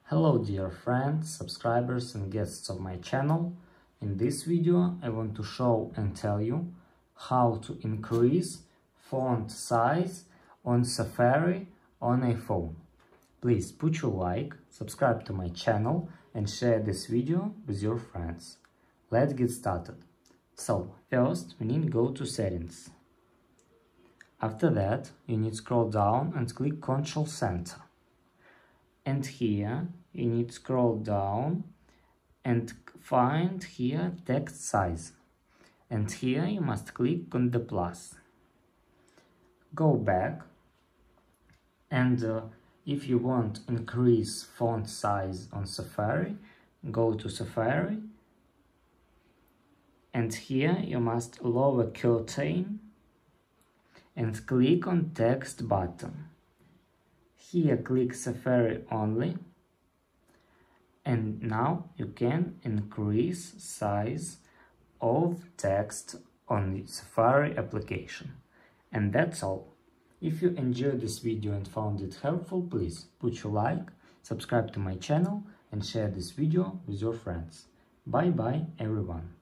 Hello dear friends, subscribers and guests of my channel. In this video I want to show and tell you how to increase font size on Safari on iPhone. Please put your like, subscribe to my channel and share this video with your friends. Let's get started. So first we need to go to settings. After that you need to scroll down and click Control Center. And here you need to scroll down and find here text size. And here you must click on the plus. Go back and if you want to increase font size on Safari, go to Safari and here you must lower curtain and click on text button. Here click Safari only and now you can increase size of text on the Safari application. And that's all. If you enjoyed this video and found it helpful, please put your like, subscribe to my channel and share this video with your friends. Bye bye everyone.